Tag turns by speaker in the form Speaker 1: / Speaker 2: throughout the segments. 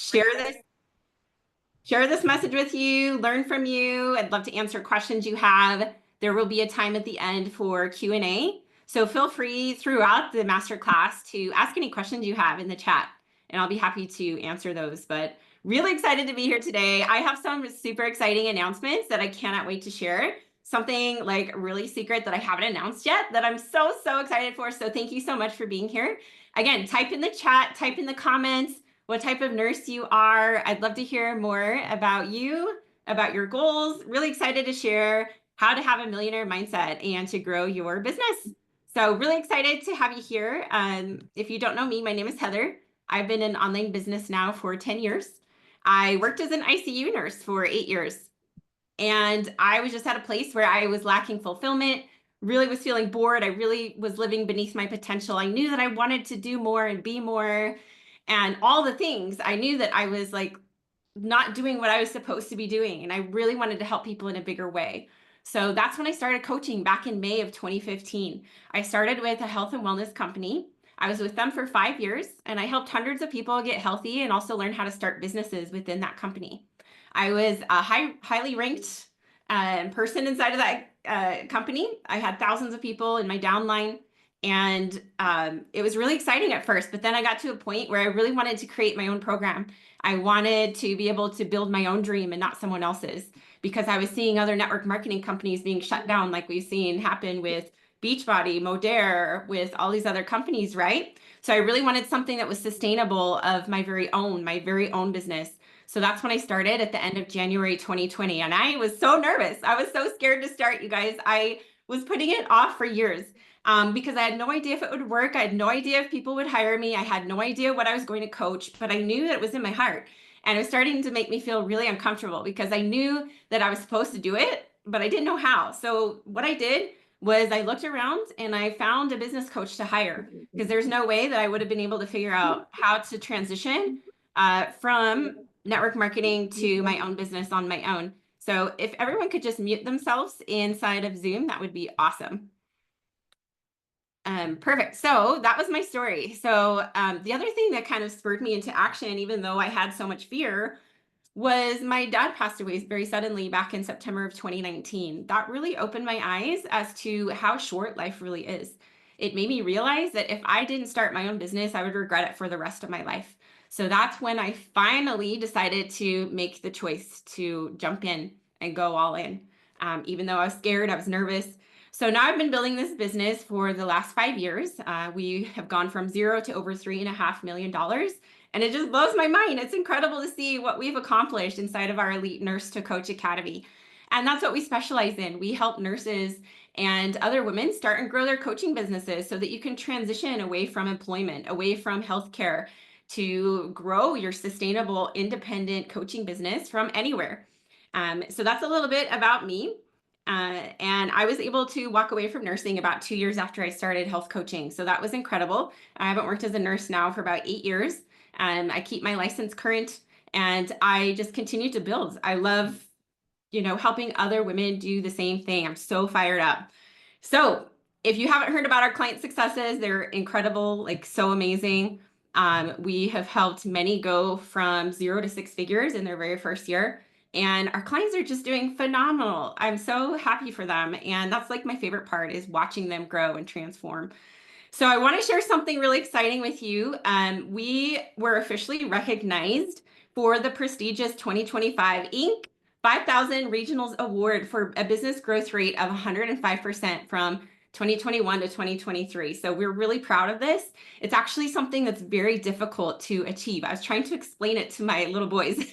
Speaker 1: share this share this message with you, learn from you. I'd love to answer questions you have. There will be a time at the end for Q&A. So feel free throughout the masterclass to ask any questions you have in the chat, and I'll be happy to answer those. But really excited to be here today. I have some super exciting announcements that I cannot wait to share. Something like really secret that I haven't announced yet that I'm so excited for. So thank you so much for being here. Again, type in the chat, type in the comments what type of nurse you are. I'd love to hear more about you, about your goals. Really excited to share how to have a millionaire mindset and to grow your business. So really excited to have you here. If you don't know me, my name is Heather. I've been in online business now for 10 years. I worked as an ICU nurse for 8 years. And I was just at a place where I was lacking fulfillment, really was feeling bored. I really was living beneath my potential. I knew that I wanted to do more and be more and all the things. I knew that I was like not doing what I was supposed to be doing. And I really wanted to help people in a bigger way. So that's when I started coaching back in May of 2015. I started with a health and wellness company. I was with them for 5 years and I helped hundreds of people get healthy and also learn how to start businesses within that company. I was a highly ranked person inside of that company. I had thousands of people in my downline. And it was really exciting at first, but then I got to a point where I really wanted to create my own program. I wanted to be able to build my own dream and not someone else's, because I was seeing other network marketing companies being shut down, like we've seen happen with Beachbody, Modere, with all these other companies, right? So I really wanted something that was sustainable of my very own business. So that's when I started at the end of January 2020. And I was so nervous. I was so scared to start, you guys. I was putting it off for years. Because I had no idea if it would work. I had no idea if people would hire me. I had no idea what I was going to coach, but I knew that it was in my heart. And it was starting to make me feel really uncomfortable because I knew that I was supposed to do it, but I didn't know how. So what I did was I looked around and I found a business coach to hire, because there's no way that I would have been able to figure out how to transition from network marketing to my own business on my own. So if everyone could just mute themselves inside of Zoom, that would be awesome. Perfect. So that was my story. So the other thing that kind of spurred me into action, even though I had so much fear, was my dad passed away very suddenly back in September of 2019. That really opened my eyes as to how short life really is. It made me realize that if I didn't start my own business, I would regret it for the rest of my life. So that's when I finally decided to make the choice to jump in and go all in. Even though I was scared, I was nervous. So now I've been building this business for the last 5 years. We have gone from zero to over $3.5 million. And it just blows my mind. It's incredible to see what we've accomplished inside of our Elite Nurse to Coach Academy. And that's what we specialize in. We help nurses and other women start and grow their coaching businesses so that you can transition away from employment, away from healthcare, to grow your sustainable, independent coaching business from anywhere. So that's a little bit about me. And I was able to walk away from nursing about 2 years after I started health coaching. So that was incredible. I haven't worked as a nurse now for about 8 years. I keep my license current and I just continue to build. I love, helping other women do the same thing. I'm so fired up. So if you haven't heard about our client successes, they're incredible, like so amazing. We have helped many go from 0 to 6 figures in their very first year. And our clients are just doing phenomenal. I'm so happy for them. And that's like my favorite part, is watching them grow and transform. So I want to share something really exciting with you. We were officially recognized for the prestigious 2025 Inc. 5000 Regionals Award for a business growth rate of 105% from 2021 to 2023. So we're really proud of this. It's actually something that's very difficult to achieve. I was trying to explain it to my little boys.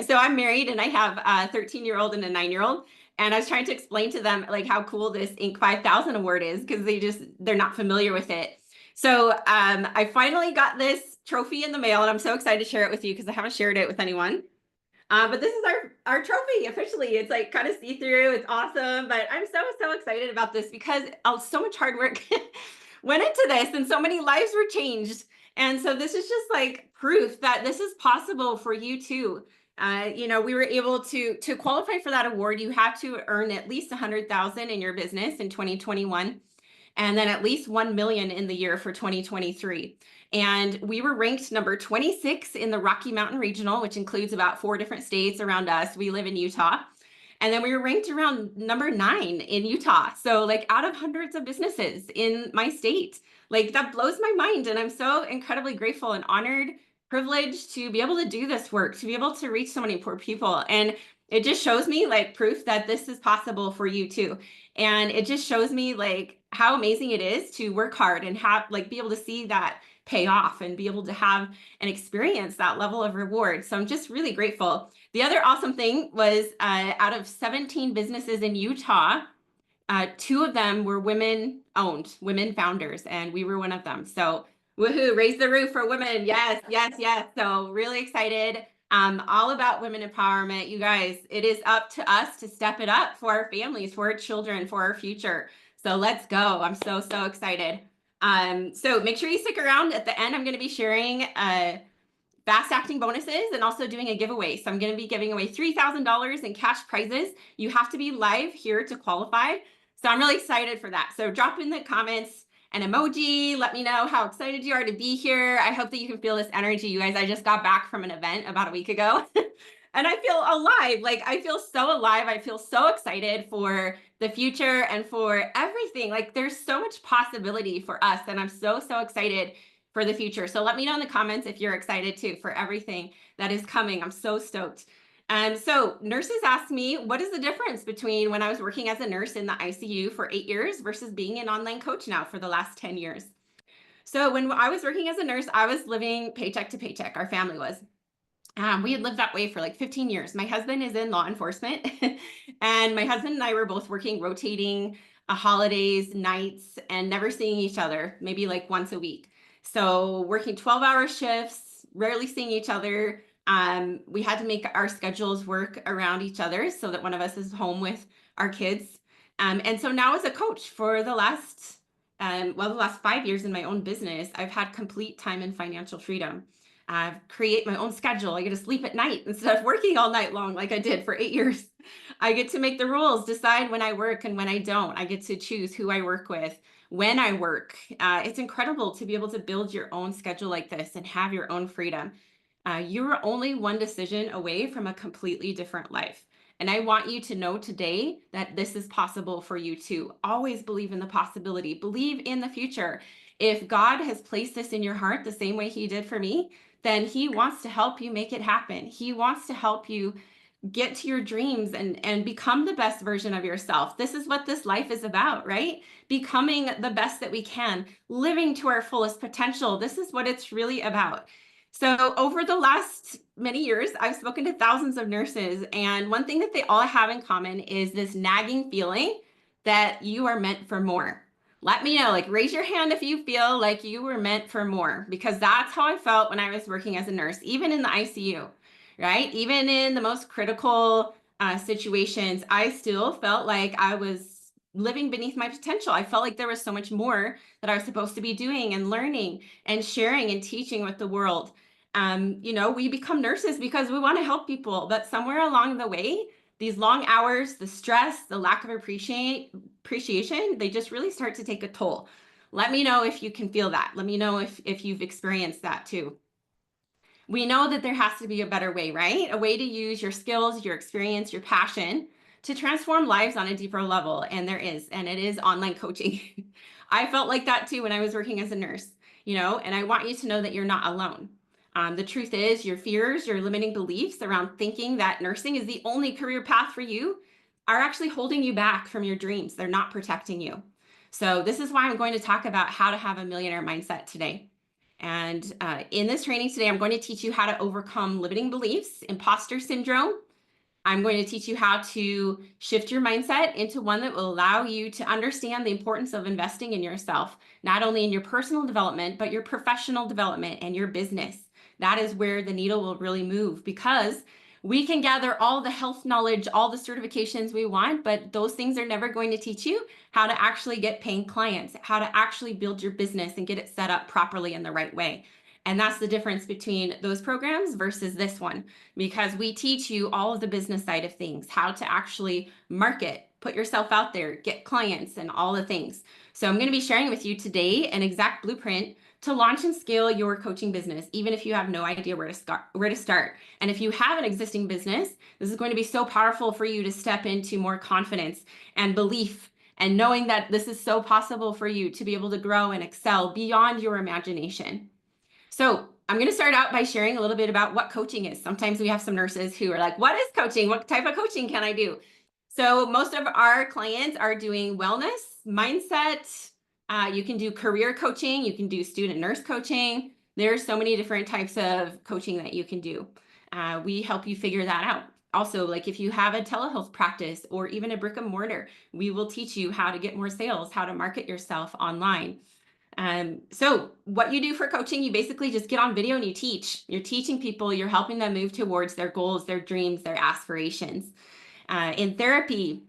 Speaker 1: So I'm married and I have a 13-year-old and a 9-year-old. And I was trying to explain to them like how cool this Inc. 5000 award is, because they're not familiar with it. So I finally got this trophy in the mail and I'm so excited to share it with you because I haven't shared it with anyone. But this is our trophy officially. It's like kind of see-through. It's awesome. But I'm so excited about this because so much hard work went into this and so many lives were changed. And so this is just like proof that this is possible for you too. We were able to qualify for that award. You have to earn at least 100,000 in your business in 2021, and then at least 1 million in the year for 2023. And we were ranked number 26 in the Rocky Mountain Regional, which includes about 4 different states around us. We live in Utah. And then we were ranked around number 9 in Utah. So like out of hundreds of businesses in my state, like that blows my mind. And I'm so incredibly grateful and honored, privileged to be able to do this work, to be able to reach so many poor people. And it just shows me like proof that this is possible for you too. And it just shows me like how amazing it is to work hard and have like be able to see that pay off and be able to have and experience that level of reward. So I'm just really grateful. The other awesome thing was out of 17 businesses in Utah, 2 of them were women owned, women founders, and we were one of them. So woohoo, raise the roof for women. Yes, yes, yes. So really excited. All about women empowerment. You guys, it is up to us to step it up for our families, for our children, for our future. So let's go. I'm so, so excited. So make sure you stick around. At the end, I'm going to be sharing fast acting bonuses and also doing a giveaway. So I'm going to be giving away $3,000 in cash prizes. You have to be live here to qualify. So I'm really excited for that. So drop in the comments an emoji. Let me know how excited you are to be here. I hope that you can feel this energy, you guys. I just got back from an event about a week ago. And I feel alive. Like I feel so alive. I feel so excited for the future and for everything. Like there's so much possibility for us. And I'm so, so excited for the future. So let me know in the comments if you're excited too for everything that is coming. I'm so stoked. And so nurses asked me, what is the difference between when I was working as a nurse in the ICU for 8 years versus being an online coach now for the last 10 years? So when I was working as a nurse, I was living paycheck to paycheck. Our family was. We had lived that way for like 15 years. My husband is in law enforcement, and my husband and I were both working rotating holidays, nights, and never seeing each other, maybe like once a week. So working 12-hour shifts, rarely seeing each other. We had to make our schedules work around each other so that one of us is home with our kids. And so now as a coach for the last 5 years in my own business, I've had complete time and financial freedom. I create my own schedule. I get to sleep at night instead of working all night long like I did for 8 years. I get to make the rules, decide when I work and when I don't. I get to choose who I work with, when I work. It's incredible to be able to build your own schedule like this and have your own freedom. You're only one decision away from a completely different life. And I want you to know today that this is possible for you too. Always believe in the possibility, believe in the future. If God has placed this in your heart the same way he did for me, then he wants to help you make it happen. He wants to help you get to your dreams and become the best version of yourself. This is what this life is about, right? Becoming the best that we can, living to our fullest potential. This is what it's really about. So over the last many years, I've spoken to thousands of nurses, and one thing that they all have in common is this nagging feeling that you are meant for more. Let me know, like raise your hand if you feel like you were meant for more, because that's how I felt when I was working as a nurse, even in the ICU, right? Even in the most critical situations, I still felt like I was living beneath my potential. I felt like there was so much more that I was supposed to be doing and learning and sharing and teaching with the world. We become nurses because we want to help people, but somewhere along the way, these long hours, the stress, the lack of appreciation, they just really start to take a toll. Let me know if you can feel that. Let me know if you've experienced that too. We know that there has to be a better way, right? A way to use your skills, your experience, your passion to transform lives on a deeper level. And there is, and it is online coaching. I felt like that too when I was working as a nurse, and I want you to know that you're not alone. The truth is your fears, your limiting beliefs around thinking that nursing is the only career path for you are actually holding you back from your dreams. They're not protecting you. So this is why I'm going to talk about how to have a millionaire mindset today. And in this training today, I'm going to teach you how to overcome limiting beliefs, imposter syndrome. I'm going to teach you how to shift your mindset into one that will allow you to understand the importance of investing in yourself, not only in your personal development, but your professional development and your business. That is where the needle will really move, because we can gather all the health knowledge, all the certifications we want, but those things are never going to teach you how to actually get paying clients, how to actually build your business and get it set up properly in the right way. And that's the difference between those programs versus this one, because we teach you all of the business side of things, how to actually market, put yourself out there, get clients, and all the things. So I'm going to be sharing with you today an exact blueprint to launch and scale your coaching business, even if you have no idea where to start. And if you have an existing business, this is going to be so powerful for you to step into more confidence and belief and knowing that this is so possible for you to be able to grow and excel beyond your imagination. So I'm going to start out by sharing a little bit about what coaching is. Sometimes we have some nurses who are like, what is coaching? What type of coaching can I do? So most of our clients are doing wellness, mindset. You can do career coaching. You can do student nurse coaching. There's so many different types of coaching that you can do. We help you figure that out. Also, like if you have a telehealth practice or even a brick and mortar, we will teach you how to get more sales, how to market yourself online. So what you do for coaching, you basically just get on video and you teach. You're teaching people, you're helping them move towards their goals, their dreams, their aspirations. In therapy,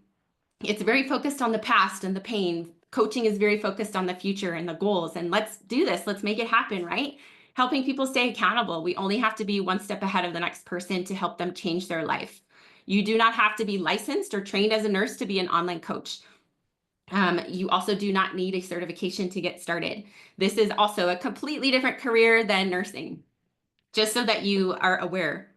Speaker 1: it's very focused on the past and the pain. Coaching is very focused on the future and the goals. And let's do this. Let's make it happen, right? Helping people stay accountable. We only have to be one step ahead of the next person to help them change their life. You do not have to be licensed or trained as a nurse to be an online coach. You also do not need a certification to get started. This is also a completely different career than nursing, just so that you are aware.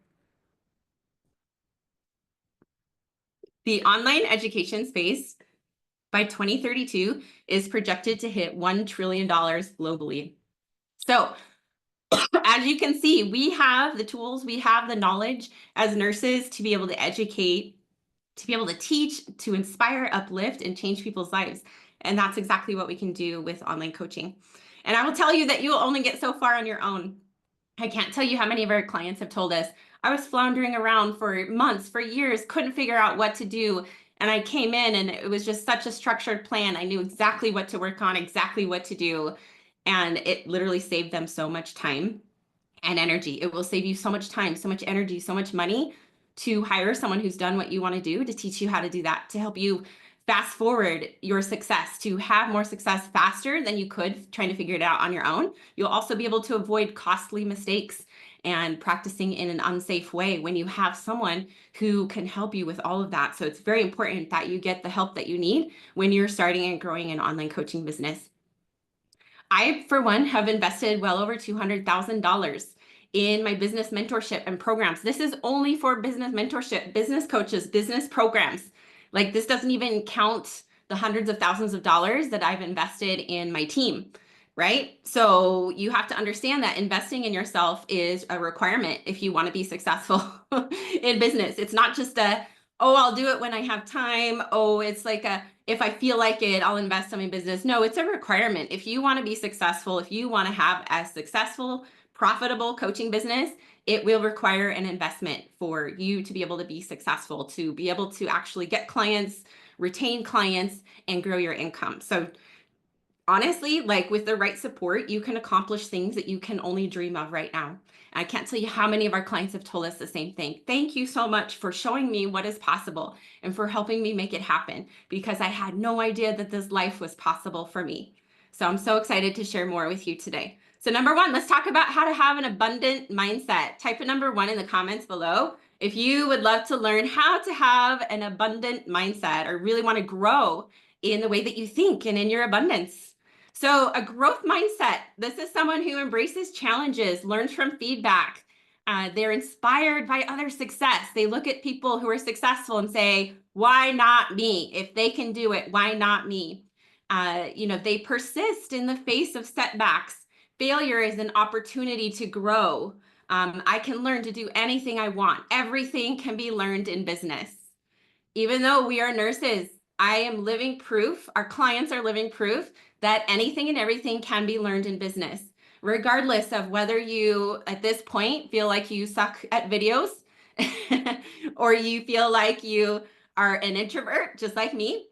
Speaker 1: The online education space by 2032 is projected to hit $1 trillion globally. So as you can see, we have the tools, we have the knowledge as nurses to be able to educate, to be able to teach, to inspire, uplift, and change people's lives. And that's exactly what we can do with online coaching. And I will tell you that you will only get so far on your own. I can't tell you how many of our clients have told us, I was floundering around for months, for years, couldn't figure out what to do. And I came in and it was just such a structured plan. I knew exactly what to work on, exactly what to do. And it literally saved them so much time and energy. It will save you so much time, so much energy, so much money to hire someone who's done what you want to do, to teach you how to do that, to help you fast forward your success, to have more success faster than you could trying to figure it out on your own. You'll also be able to avoid costly mistakes and practicing in an unsafe way when you have someone who can help you with all of that. So it's very important that you get the help that you need when you're starting and growing an online coaching business. I, for one, have invested well over $200,000 in my business mentorship and programs. This is only for business mentorship, business coaches, business programs. Like this doesn't even count the hundreds of thousands of dollars that I've invested in my team, right? So you have to understand that investing in yourself is a requirement if you want to be successful in business. It's not just a, oh, I'll do it when I have time. Oh, it's like a, if I feel like it, I'll invest in my business. No, it's a requirement. If you want to be successful, if you want to have a successful, profitable coaching business, it will require an investment for you to be able to be successful, to be able to actually get clients, retain clients, and grow your income. So honestly, like with the right support, you can accomplish things that you can only dream of right now. I can't tell you how many of our clients have told us the same thing. Thank you so much for showing me what is possible and for helping me make it happen, because I had no idea that this life was possible for me. So I'm so excited to share more with you today. So number one, let's talk about how to have an abundant mindset. Type a number one in the comments below if you would love to learn how to have an abundant mindset or really want to grow in the way that you think and in your abundance. So a growth mindset, this is someone who embraces challenges, learns from feedback. They're inspired by other success. They look at people who are successful and say, why not me? If they can do it, why not me? They persist in the face of setbacks. Failure is an opportunity to grow. I can learn to do anything I want. Everything can be learned in business. Even though we are nurses, I am living proof, our clients are living proof that anything and everything can be learned in business, regardless of whether you, at this point, feel like you suck at videos or you feel like you are an introvert, just like me,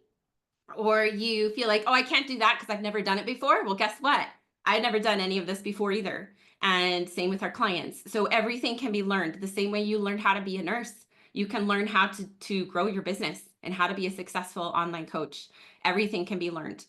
Speaker 1: or you feel like, oh, I can't do that because I've never done it before. Well, guess what? I've never done any of this before either. And same with our clients. So everything can be learned the same way you learned how to be a nurse. You can learn how to grow your business and how to be a successful online coach. Everything can be learned.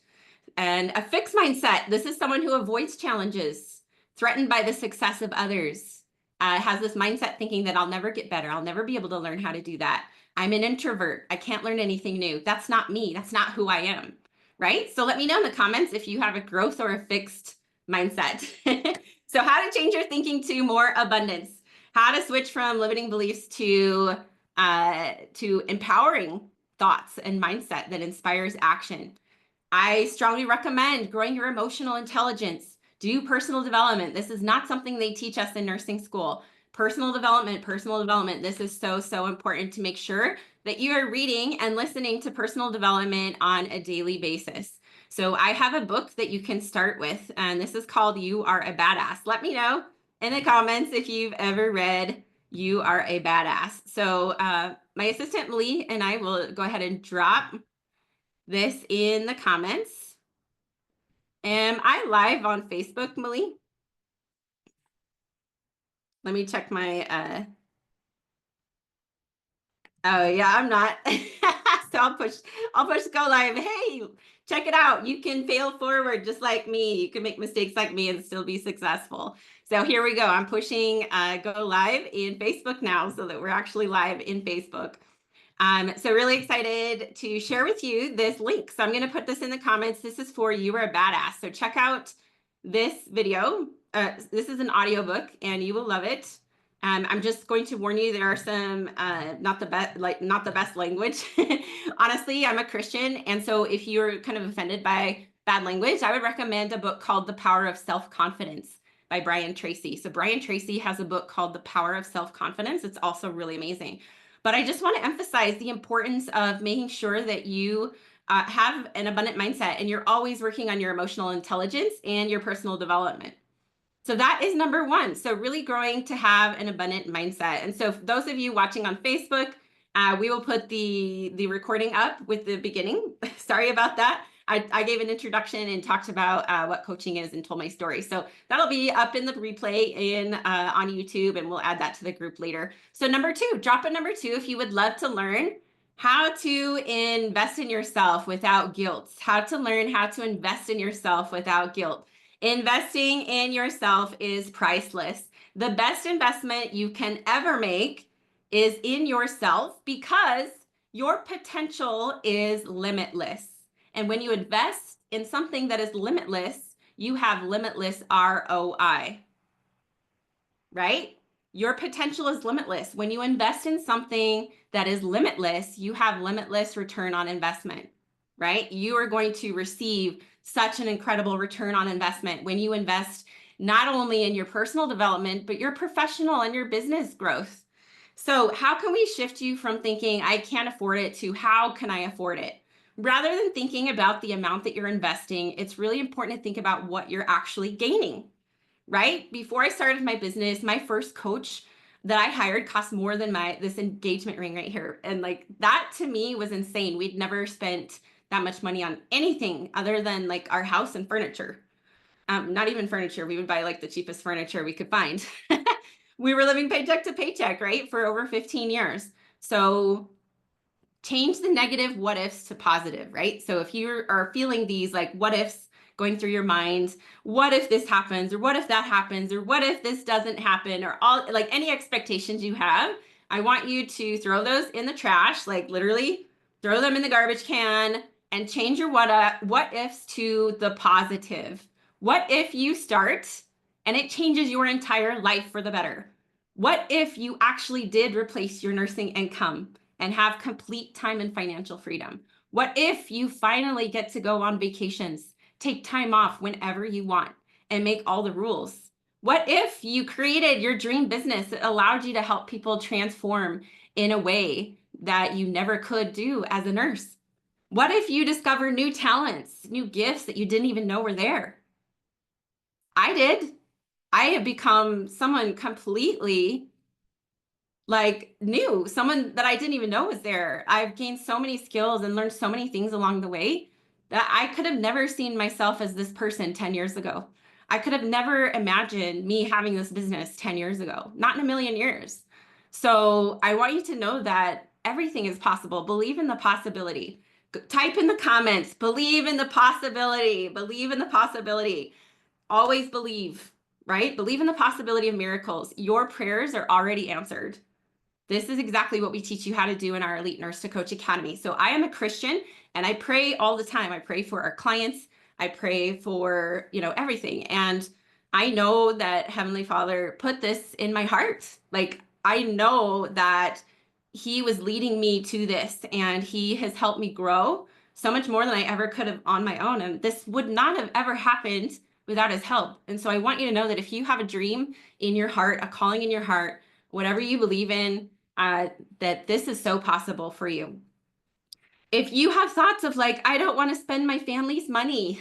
Speaker 1: And a fixed mindset, this is someone who avoids challenges, threatened by the success of others, has this mindset thinking that I'll never get better. I'll never be able to learn how to do that. I'm an introvert. I can't learn anything new. That's not me. That's not who I am, right? So let me know in the comments if you have a growth or a fixed mindset. So how to change your thinking to more abundance, how to switch from limiting beliefs to empowering thoughts and mindset that inspires action. I strongly recommend growing your emotional intelligence. Do personal development. This is not something they teach us in nursing school. Personal development, personal development. This is so, so important to make sure that you are reading and listening to personal development on a daily basis. So I have a book that you can start with, and this is called You Are a Badass. Let me know in the comments if you've ever read You Are a Badass. So my assistant Lee and I will go ahead and drop this in the comments. Am I live on Facebook, Mali? Let me check my oh yeah, I'm not. So I'll push go live. Hey, check it out. You can fail forward just like me. You can make mistakes like me and still be successful. So here we go. I'm pushing go live in Facebook now so that we're actually live in Facebook. So really excited to share with you this link. So I'm going to put this in the comments. This is for You Are a Badass. So check out this video. This is an audiobook and you will love it. I'm just going to warn you, there are some not the best language. Honestly, I'm a Christian, and so if you're kind of offended by bad language, I would recommend a book called The Power of Self-Confidence by Brian Tracy. So Brian Tracy has a book called The Power of Self-Confidence. It's also really amazing. But I just want to emphasize the importance of making sure that you have an abundant mindset and you're always working on your emotional intelligence and your personal development. So that is number one. So really growing to have an abundant mindset. And so for those of you watching on Facebook, we will put the recording up with the beginning. Sorry about that. I gave an introduction and talked about what coaching is and told my story. So that'll be up in the replay on YouTube, and we'll add that to the group later. So number two, drop a number two if you would love to learn how to invest in yourself without guilt, how to learn how to invest in yourself without guilt. Investing in yourself is priceless. The best investment you can ever make is in yourself because your potential is limitless. And when you invest in something that is limitless, you have limitless ROI, right? Your potential is limitless. When you invest in something that is limitless, you have limitless return on investment, right? You are going to receive such an incredible return on investment when you invest not only in your personal development, but your professional and your business growth. So how can we shift you from thinking, I can't afford it, to how can I afford it? Rather than thinking about the amount that you're investing, it's really important to think about what you're actually gaining, right? Before I started my business, my first coach that I hired cost more than this engagement ring right here. And like that to me was insane. We'd never spent that much money on anything other than like our house and furniture. Not even furniture. We would buy like the cheapest furniture we could find. We were living paycheck to paycheck, right? For over 15 years. So change the negative what ifs to positive, right? So if you are feeling these like what ifs going through your mind, what if this happens, or what if that happens, or what if this doesn't happen, or all like any expectations you have, I want you to throw those in the trash, like literally throw them in the garbage can and change your what ifs to the positive. What if you start and it changes your entire life for the better? What if you actually did replace your nursing income and have complete time and financial freedom? What if you finally get to go on vacations, take time off whenever you want, and make all the rules? What if you created your dream business that allowed you to help people transform in a way that you never could do as a nurse? What if you discover new talents, new gifts that you didn't even know were there? I did. I have become someone completely like new, someone that I didn't even know was there. I've gained so many skills and learned so many things along the way that I could have never seen myself as this person 10 years ago. I could have never imagined me having this business 10 years ago, not in a million years. So I want you to know that everything is possible. Believe in the possibility. Type in the comments, believe in the possibility, believe in the possibility. Always believe, right? Believe in the possibility of miracles. Your prayers are already answered. This is exactly what we teach you how to do in our Elite Nurse to Coach Academy. So I am a Christian and I pray all the time. I pray for our clients. I pray for, everything. And I know that Heavenly Father put this in my heart. Like, I know that He was leading me to this, and He has helped me grow so much more than I ever could have on my own. And this would not have ever happened without His help. And so I want you to know that if you have a dream in your heart, a calling in your heart, whatever you believe in, that this is so possible for you. If you have thoughts of like, I don't want to spend my family's money,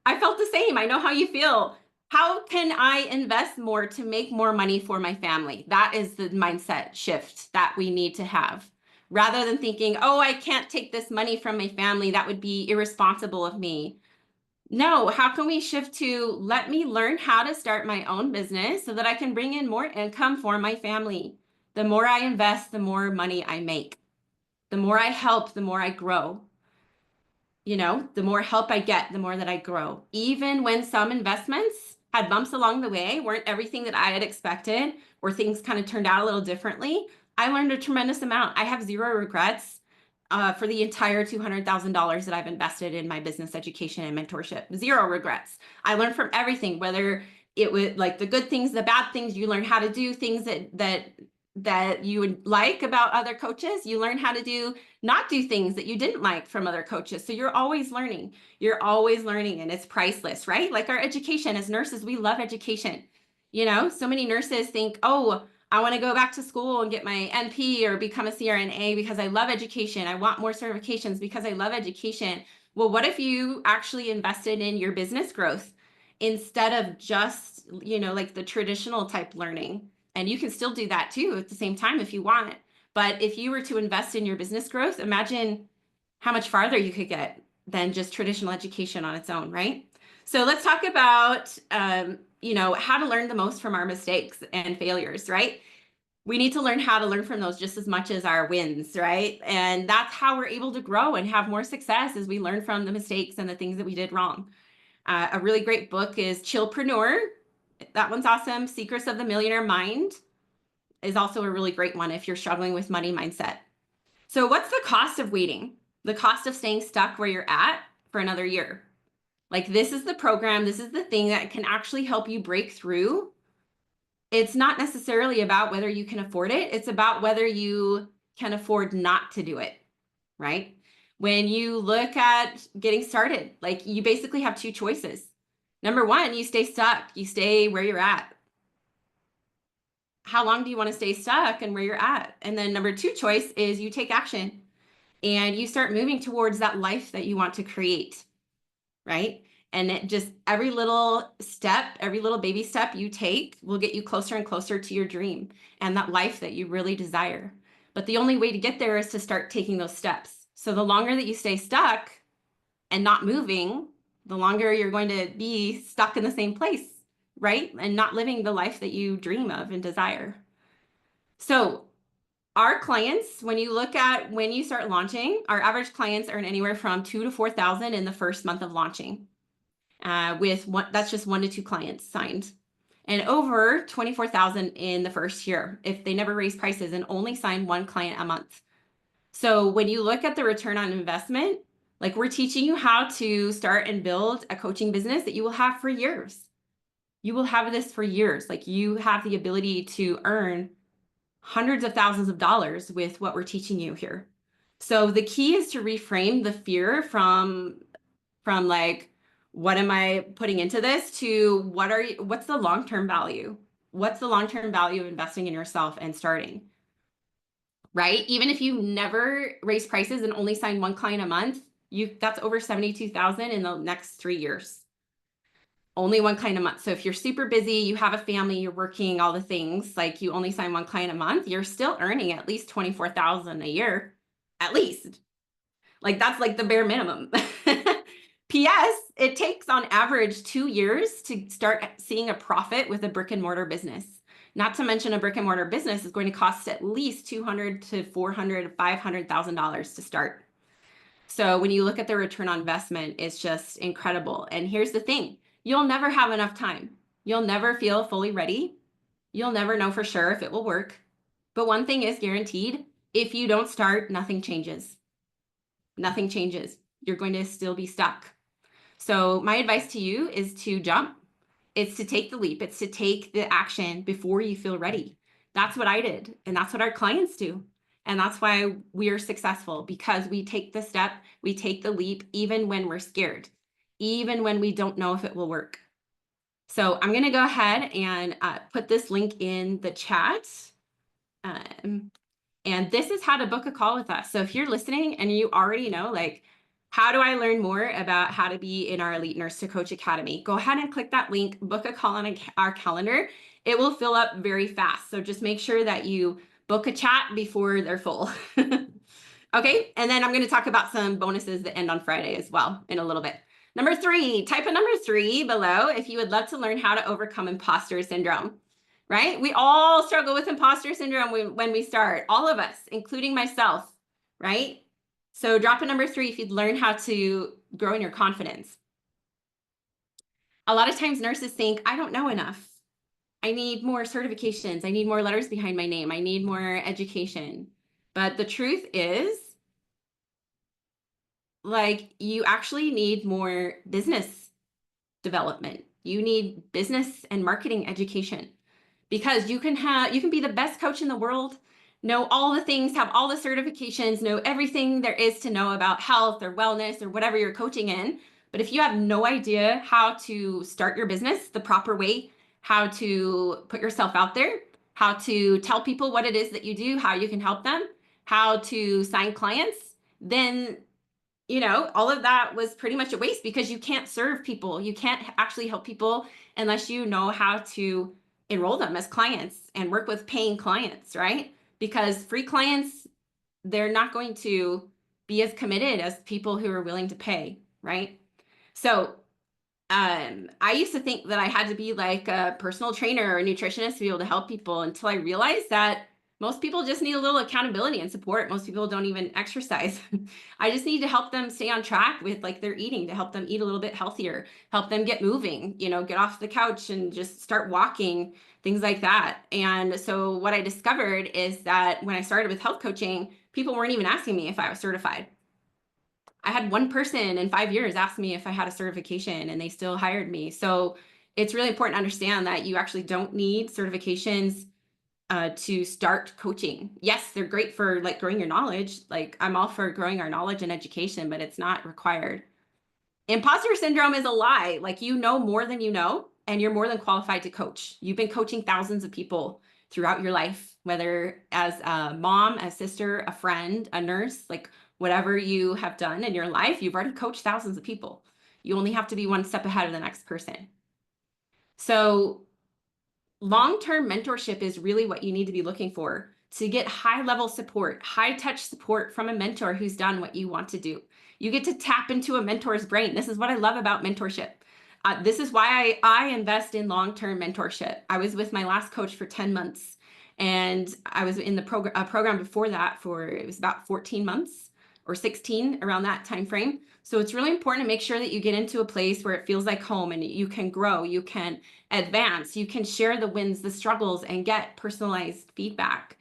Speaker 1: I felt the same. I know how you feel. How can I invest more to make more money for my family? That is the mindset shift that we need to have. Rather than thinking, oh, I can't take this money from my family, that would be irresponsible of me. No, how can we shift to let me learn how to start my own business so that I can bring in more income for my family? The more I invest, the more money I make. The more I help, the more I grow. The more help I get, the more that I grow. Even when some investments had bumps along the way, weren't everything that I had expected, or things kind of turned out a little differently, I learned a tremendous amount. I have zero regrets for the entire $200,000 that I've invested in my business education and mentorship. Zero regrets. I learned from everything, whether it was like the good things, the bad things. You learn how to do things that you would like about other coaches. You learn how to not do things that you didn't like from other coaches. So you're always learning. You're always learning, and it's priceless, right? Like our education as nurses, we love education. So many nurses think, oh, I want to go back to school and get my NP or become a CRNA because I love education. I want more certifications because I love education. Well, what if you actually invested in your business growth instead of just, like the traditional type learning? And you can still do that too at the same time if you want. But if you were to invest in your business growth, imagine how much farther you could get than just traditional education on its own, right? So let's talk about, how to learn the most from our mistakes and failures, right? We need to learn how to learn from those just as much as our wins, right? And that's how we're able to grow and have more success, as we learn from the mistakes and the things that we did wrong. A really great book is Chillpreneur. That one's awesome. Secrets of the Millionaire Mind is also a really great one if you're struggling with money mindset. So what's the cost of waiting? The cost of staying stuck where you're at for another year. Like, this is the program, this is the thing that can actually help you break through. It's not necessarily about whether you can afford it. It's about whether you can afford not to do it, right? When you look at getting started, like, you basically have two choices. Number one, you stay stuck. You stay where you're at. How long do you want to stay stuck and where you're at? And then number two choice is you take action and you start moving towards that life that you want to create, right? And it just, every little step, every little baby step you take will get you closer and closer to your dream and that life that you really desire. But the only way to get there is to start taking those steps. So the longer that you stay stuck and not moving, the longer you're going to be stuck in the same place, right? And not living the life that you dream of and desire. So our clients, when you look at when you start launching, our average clients earn anywhere from $2,000 to $4,000 in the first month of launching. That's just 1 to 2 clients signed, and over 24,000 in the first year if they never raise prices and only sign 1 client a month. So when you look at the return on investment, like, we're teaching you how to start and build a coaching business that you will have for years. You will have this for years. Like, you have the ability to earn hundreds of thousands of dollars with what we're teaching you here. So the key is to reframe the fear from like, what am I putting into this, to what's the long-term value? What's the long-term value of investing in yourself and starting, right? Even if you never raise prices and only sign 1 client a month, that's over 72,000 in the next 3 years. Only 1 client a month. So if you're super busy, you have a family, you're working, all the things, like, you only sign 1 client a month, you're still earning at least 24,000 a year, at least. Like, that's like the bare minimum. P.S. It takes on average 2 years to start seeing a profit with a brick and mortar business. Not to mention, a brick and mortar business is going to cost at least $200,000 to $400,000, $500,000 to start. So when you look at the return on investment, it's just incredible. And here's the thing, you'll never have enough time. You'll never feel fully ready. You'll never know for sure if it will work. But one thing is guaranteed, if you don't start, nothing changes. Nothing changes. You're going to still be stuck. So my advice to you is to jump. It's to take the leap. It's to take the action before you feel ready. That's what I did. And that's what our clients do. And that's why we are successful, because we take the step, we take the leap, even when we're scared, even when we don't know if it will work. So I'm going to go ahead and put this link in the chat. And this is how to book a call with us. So if you're listening and you already know, like, how do I learn more about how to be in our Elite Nurse to Coach Academy? Go ahead and click that link, book a call on our calendar. It will fill up very fast. So just make sure that you book a chat before they're full. Okay, and then I'm going to talk about some bonuses that end on Friday as well in a little bit. Number 3, type a number 3 below if you would love to learn how to overcome imposter syndrome. Right? We all struggle with imposter syndrome when we start, all of us, including myself, right? So drop a number 3 if you'd learn how to grow in your confidence. A lot of times nurses think, I don't know enough. I need more certifications. I need more letters behind my name. I need more education. But the truth is, like, you actually need more business development. You need business and marketing education, because you can be the best coach in the world, know all the things, have all the certifications, know everything there is to know about health or wellness or whatever you're coaching in. But if you have no idea how to start your business the proper way, how to put yourself out there, how to tell people what it is that you do, how you can help them, how to sign clients, then all of that was pretty much a waste, because you can't serve people. You can't actually help people unless you know how to enroll them as clients and work with paying clients, right? Because free clients, they're not going to be as committed as people who are willing to pay, right? So I used to think that I had to be like a personal trainer or a nutritionist to be able to help people, until I realized that most people just need a little accountability and support. Most people don't even exercise. I just need to help them stay on track with like their eating, to help them eat a little bit healthier, help them get moving, get off the couch and just start walking, things like that. And so what I discovered is that when I started with health coaching, people weren't even asking me if I was certified. I had one person in 5 years ask me if I had a certification, and they still hired me. So it's really important to understand that you actually don't need certifications to start coaching. Yes, they're great for like growing your knowledge. Like, I'm all for growing our knowledge and education, but it's not required. Imposter syndrome is a lie. Like, you know more than you know, and you're more than qualified to coach. You've been coaching thousands of people throughout your life, whether as a mom, a sister, a friend, a nurse, like whatever you have done in your life, you've already coached thousands of people. You only have to be one step ahead of the next person. So long-term mentorship is really what you need to be looking for, to get high-level support, high-touch support from a mentor who's done what you want to do. You get to tap into a mentor's brain. This is what I love about mentorship. This is why I invest in long-term mentorship. I was with my last coach for 10 months, and I was in the program before that it was about 14 months or 16, around that time frame. So it's really important to make sure that you get into a place where it feels like home, and you can grow, you can advance, you can share the wins, the struggles, and get personalized feedback,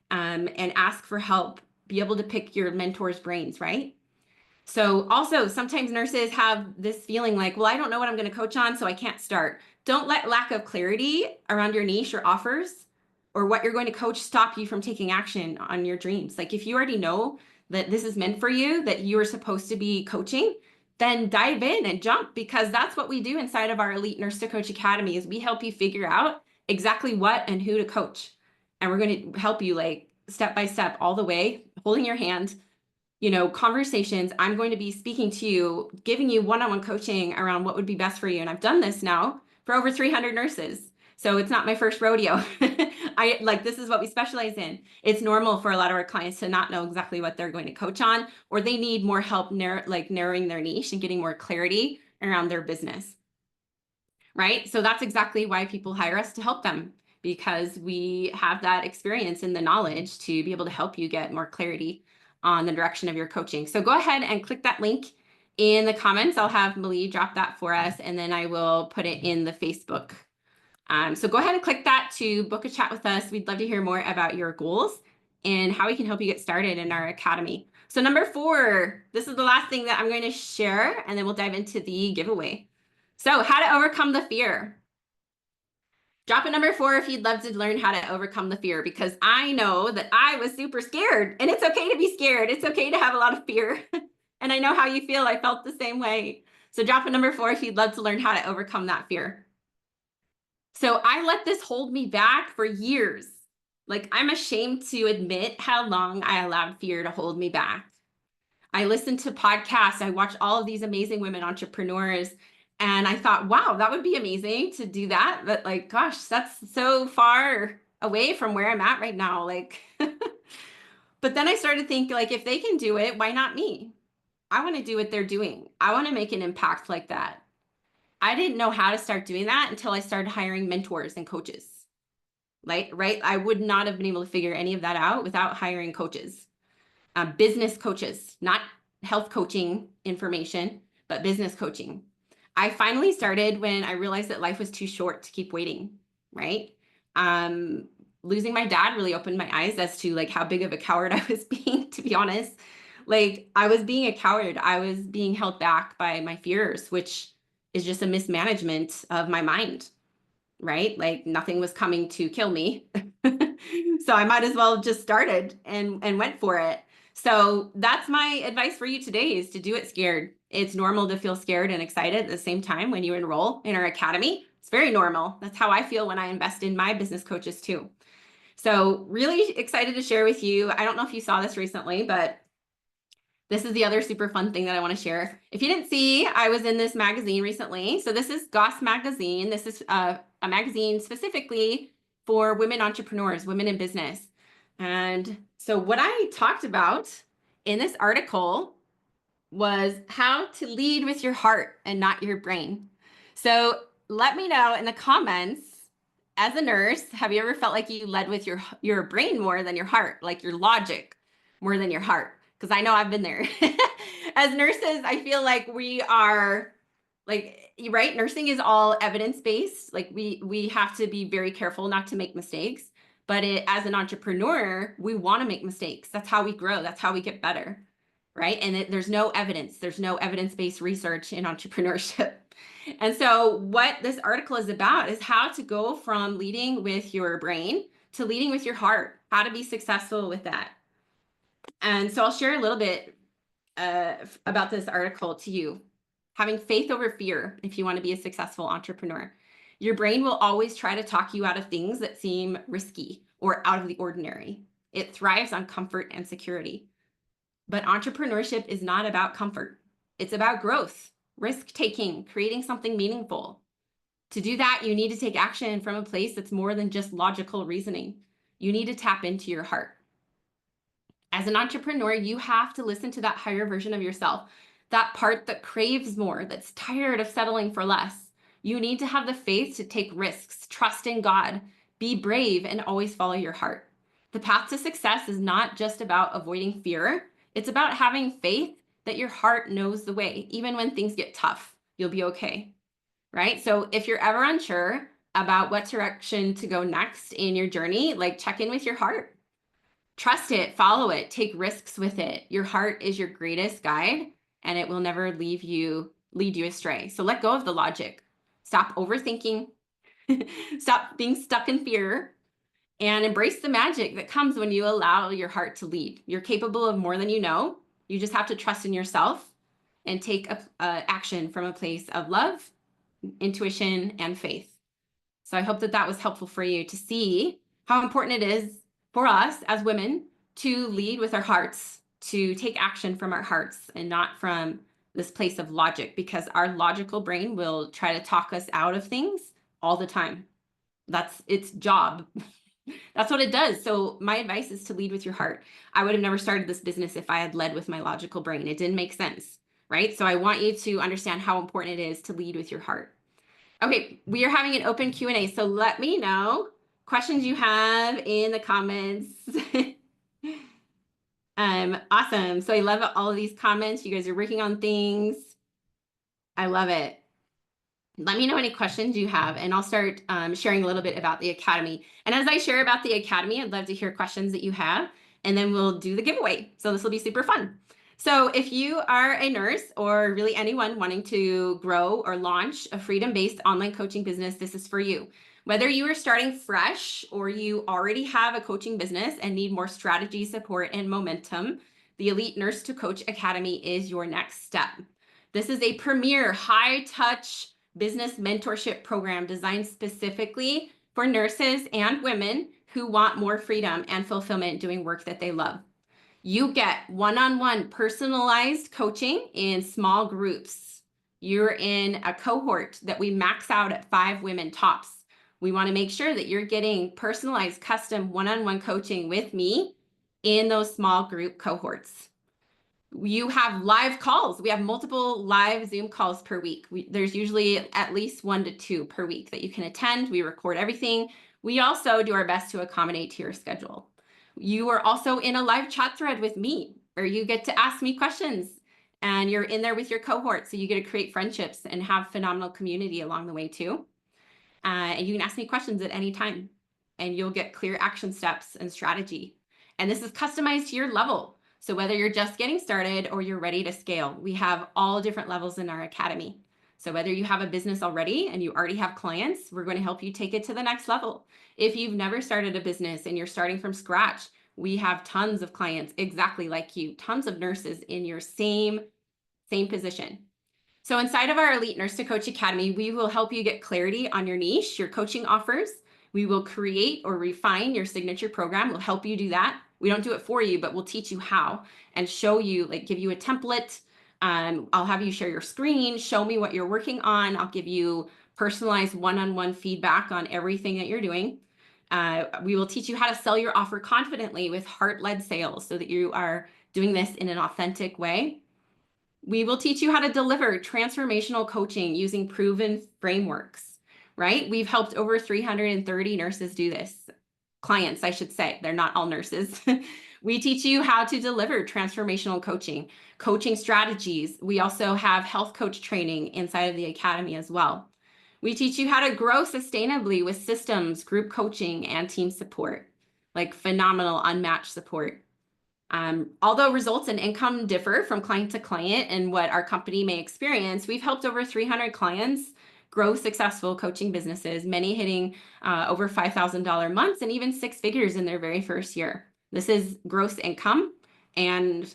Speaker 1: and ask for help, be able to pick your mentor's brains, right? So also, sometimes nurses have this feeling like, well, I don't know what I'm going to coach on, so I can't start. Don't let lack of clarity around your niche or offers or what you're going to coach stop you from taking action on your dreams. Like, if you already know that this is meant for you, that you are supposed to be coaching, then dive in and jump, because that's what we do inside of our Elite Nurse to Coach Academy, is we help you figure out exactly what and who to coach. And we're going to help you like step by step all the way, holding your hand, conversations. I'm going to be speaking to you, giving you one-on-one coaching around what would be best for you. And I've done this now for over 300 nurses. So it's not my first rodeo. This is what we specialize in. It's normal for a lot of our clients to not know exactly what they're going to coach on, or they need more help narrowing their niche and getting more clarity around their business. Right? So that's exactly why people hire us, to help them, because we have that experience and the knowledge to be able to help you get more clarity on the direction of your coaching. So go ahead and click that link in the comments. I'll have Malie drop that for us, and then I will put it in the Facebook. So go ahead and click that to book a chat with us. We'd love to hear more about your goals and how we can help you get started in our academy. So number 4, this is the last thing that I'm going to share, and then we'll dive into the giveaway. So how to overcome the fear. Drop a number 4 if you'd love to learn how to overcome the fear, because I know that I was super scared, and it's okay to be scared. It's okay to have a lot of fear. And I know how you feel. I felt the same way. So drop a number 4 if you'd love to learn how to overcome that fear. So I let this hold me back for years. Like, I'm ashamed to admit how long I allowed fear to hold me back. I listened to podcasts. I watched all of these amazing women entrepreneurs. And I thought, wow, that would be amazing to do that. But like, gosh, that's so far away from where I'm at right now. Like, but then I started thinking, like, if they can do it, why not me? I want to do what they're doing. I want to make an impact like that. I didn't know how to start doing that until I started hiring mentors and coaches. Like, right? I would not have been able to figure any of that out without hiring coaches. Business coaches, not health coaching information, but business coaching. I finally started when I realized that life was too short to keep waiting, right? Losing my dad really opened my eyes as to like how big of a coward I was being, to be honest. Like, I was being a coward. I was being held back by my fears, which is just a mismanagement of my mind, right? Like, nothing was coming to kill me. So I might as well just started and went for it. So that's my advice for you today, is to do it scared. It's normal to feel scared and excited at the same time when you enroll in our academy. It's very normal. That's how I feel when I invest in my business coaches too. So really excited to share with you. I don't know if you saw this recently, but this is the other super fun thing that I want to share. If you didn't see, I was in this magazine recently. So this is Goss Magazine. This is a magazine specifically for women entrepreneurs, women in business. And so what I talked about in this article was how to lead with your heart and not your brain. So let me know in the comments, as a nurse, have you ever felt like you led with your brain more than your heart, like your logic more than your heart? Because I know I've been there. As nurses, I feel like we are like, right? Nursing is all evidence-based. Like, we have to be very careful not to make mistakes. But as an entrepreneur, we want to make mistakes. That's how we grow. That's how we get better, right? And there's no evidence. There's no evidence-based research in entrepreneurship. And so what this article is about is how to go from leading with your brain to leading with your heart, how to be successful with that. And so I'll share a little bit about this article to you. Having faith over fear if you want to be a successful entrepreneur. Your brain will always try to talk you out of things that seem risky or out of the ordinary. It thrives on comfort and security. But entrepreneurship is not about comfort. It's about growth, risk-taking, creating something meaningful. To do that, you need to take action from a place that's more than just logical reasoning. You need to tap into your heart. As an entrepreneur, you have to listen to that higher version of yourself, that part that craves more, that's tired of settling for less. You need to have the faith to take risks, trust in God, be brave, and always follow your heart. The path to success is not just about avoiding fear. It's about having faith that your heart knows the way. Even when things get tough, you'll be okay, right? So if you're ever unsure about what direction to go next in your journey, like, check in with your heart. Trust it, follow it, take risks with it. Your heart is your greatest guide, and it will never lead you astray. So let go of the logic. Stop overthinking. Stop being stuck in fear, and embrace the magic that comes when you allow your heart to lead. You're capable of more than you know. You just have to trust in yourself and take action from a place of love, intuition, and faith. So I hope that that was helpful for you to see how important it is for us as women to lead with our hearts, to take action from our hearts and not from this place of logic, because our logical brain will try to talk us out of things all the time. That's its job. That's what it does. So my advice is to lead with your heart. I would have never started this business if I had led with my logical brain. It didn't make sense, right? So I want you to understand how important it is to lead with your heart. Okay, we are having an open Q&A, so let me know questions you have in the comments. Awesome. So I love all of these comments. You guys are working on things. I love it. Let me know any questions you have, and I'll start sharing a little bit about the Academy. And as I share about the Academy, I'd love to hear questions that you have. and then we'll do the giveaway. So this will be super fun. So if you are a nurse or really anyone wanting to grow or launch a freedom-based online coaching business, this is for you. Whether you are starting fresh or you already have a coaching business and need more strategy, support, and momentum, the Elite Nurse to Coach Academy is your next step. This is a premier high-touch business mentorship program designed specifically for nurses and women who want more freedom and fulfillment doing work that they love. You get one-on-one personalized coaching in small groups. You're in a cohort that we max out at 5 women tops. We want to make sure that you're getting personalized, custom one-on-one coaching with me in those small group cohorts. You have live calls. We have multiple live Zoom calls per week. There's usually at least 1 to 2 per week that you can attend. We record everything. We also do our best to accommodate to your schedule. You are also in a live chat thread with me where you get to ask me questions, and you're in there with your cohort. So you get to create friendships and have phenomenal community along the way too. And you can ask me questions at any time, and you'll get clear action steps and strategy. And this is customized to your level. So whether you're just getting started or you're ready to scale, we have all different levels in our academy. So whether you have a business already and you already have clients, we're going to help you take it to the next level. If you've never started a business and you're starting from scratch, we have tons of clients exactly like you, tons of nurses in your same position. So inside of our Elite Nurse to Coach Academy, we will help you get clarity on your niche, your coaching offers. We will create or refine your signature program. We'll help you do that. We don't do it for you, but we'll teach you how and show you, like give you a template. I'll have you share your screen, show me what you're working on. I'll give you personalized one-on-one feedback on everything that you're doing. We will teach you how to sell your offer confidently with heart-led sales so that you are doing this in an authentic way. We will teach you how to deliver transformational coaching using proven frameworks, right? We've helped over 330 nurses do this. Clients, I should say. They're not all nurses. We teach you how to deliver transformational coaching strategies. We also have health coach training inside of the academy as well. We teach you how to grow sustainably with systems, group coaching, and team support, like phenomenal, unmatched support. Although results and income differ from client to client and what our company may experience, we've helped over 300 clients grow successful coaching businesses, many hitting over $5,000 months and even 6 figures in their very first year. This is gross income, and